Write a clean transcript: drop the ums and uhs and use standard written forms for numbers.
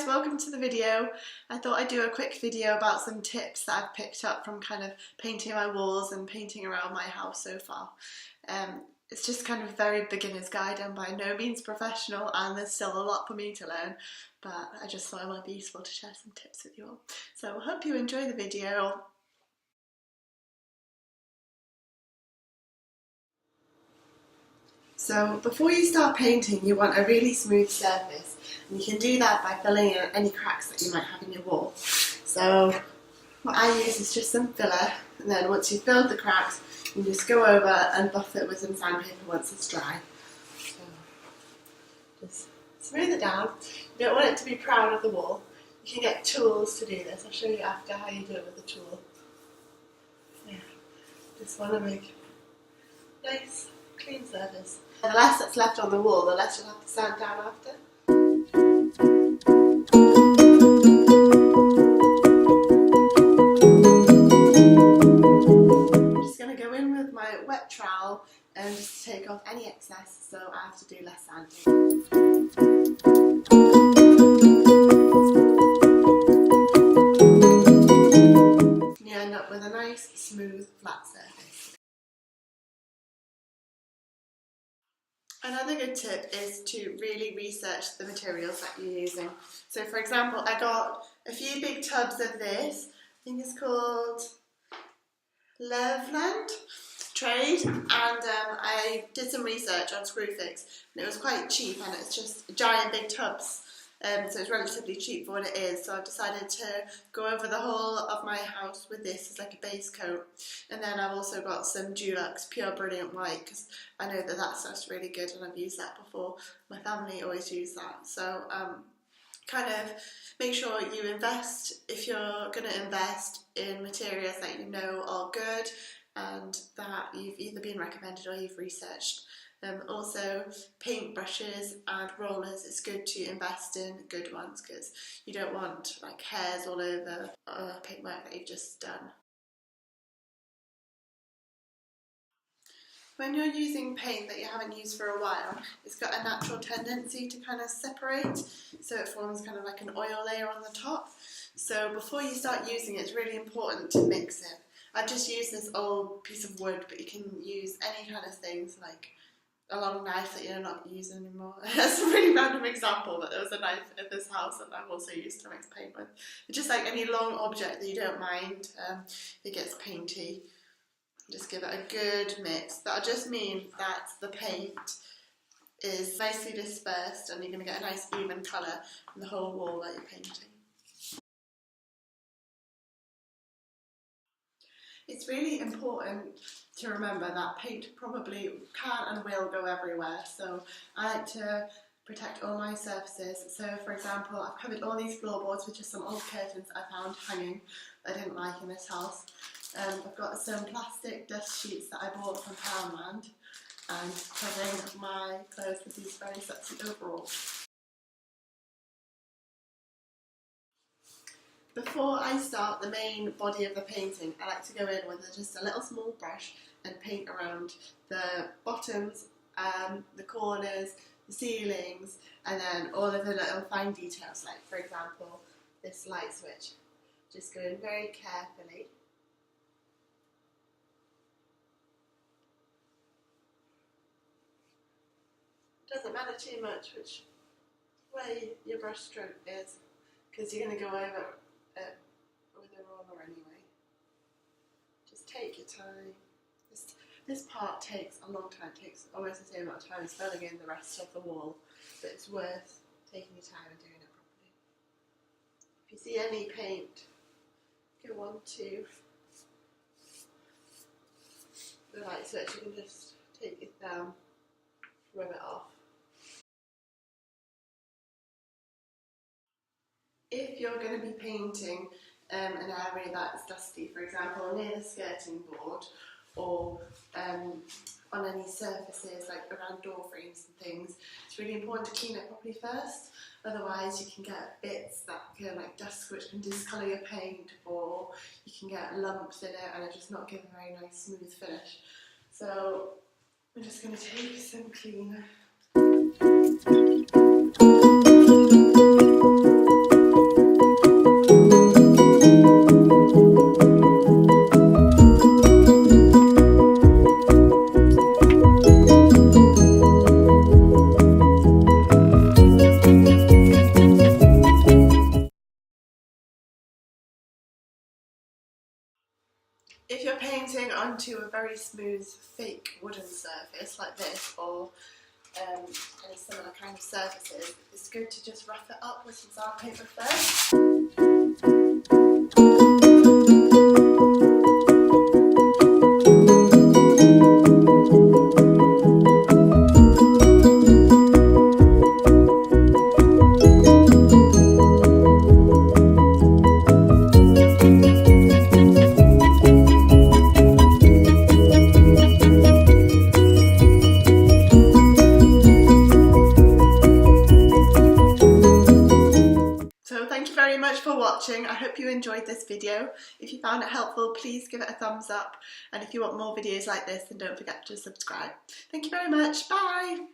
welcome to the video. I thought I'd do a quick video about some tips that I've picked up from kind of painting my walls and painting around my house so far. It's just kind of a very beginner's guide. I'm by no means professional and there's still a lot for me to learn, but I just thought it might be useful to share some tips with you all. So I hope you enjoy the video. So before you start painting, you want a really smooth surface, and you can do that by filling in any cracks that you might have in your wall. So what I use is just some filler, and then once you've filled the cracks, you can just go over and buff it with some sandpaper once it's dry. So just smooth it down. You don't want it to be proud of the wall. You can get tools to do this. I'll show you after how you do it with a tool. Yeah, just want to make a nice clean surface. And the less that's left on the wall, the less you'll have to sand down after. I'm just going to go in with my wet trowel and just take off any excess, so I have to do less sanding. You end up with a nice, smooth, flat surface. Another good tip is to really research the materials that you're using. So for example, I got a few big tubs of this. I think it's called Loveland Trade, and I did some research on Screwfix, and it was quite cheap, and it's just giant big tubs. So it's relatively cheap for what it is, so I've decided to go over the whole of my house with this as like a base coat. And then I've also got some Dulux Pure Brilliant White, because I know that that stuff's really good and I've used that before. My family always use that. So kind of make sure you invest, if you're going to invest, in materials that you know are good and that you've either been recommended or you've researched. Also, paint brushes and rollers, it's good to invest in good ones because you don't want like hairs all over paintwork that you've just done. When you're using paint that you haven't used for a while, it's got a natural tendency to kind of separate, so it forms kind of like an oil layer on the top. So before you start using it, it's really important to mix it. I've just used this old piece of wood, but you can use any kind of things like a long knife that you're not using anymore. That's a really random example, but there was a knife at this house that I've also used to mix paint with. It's just like any long object that you don't mind if it gets painty. Just give it a good mix. That'll just mean that the paint is nicely dispersed and you're going to get a nice even colour from the whole wall that you're painting. It's really important to remember that paint probably can and will go everywhere, so I like to protect all my surfaces. So for example, I've covered all these floorboards with just some old curtains I found hanging that I didn't like in this house. I've got some plastic dust sheets that I bought from Poundland, and covering my clothes with these very sexy overalls. Before I start the main body of the painting, I like to go in with just a little small brush and paint around the bottoms, the corners, the ceilings, and then all of the little fine details, like for example this light switch. Just go in very carefully. Doesn't matter too much which way your brush stroke is, because you're going to go over it with a roller anyway. Just take your time. This part takes a long time, it takes almost the same amount of time as filling in the rest of the wall, but it's worth taking your time and doing it properly. If you see any paint go on to the light switch, you can just take it down, rub it off. If you're going to be painting an area that's dusty, for example near the skirting board, or on any surfaces like around door frames and things, it's really important to clean it properly first. Otherwise you can get bits that can like dust which can discolour your paint, or you can get lumps in it and it just not give a very nice smooth finish. So I'm just going to take some cleaner. going onto a very smooth fake wooden surface like this, or any similar kind of surfaces, it's good to just rough it up with some sandpaper first. Thank you very much for watching. I hope you enjoyed this video. If you found it helpful, please give it a thumbs up. And if you want more videos like this, then don't forget to subscribe. Thank you very much. Bye.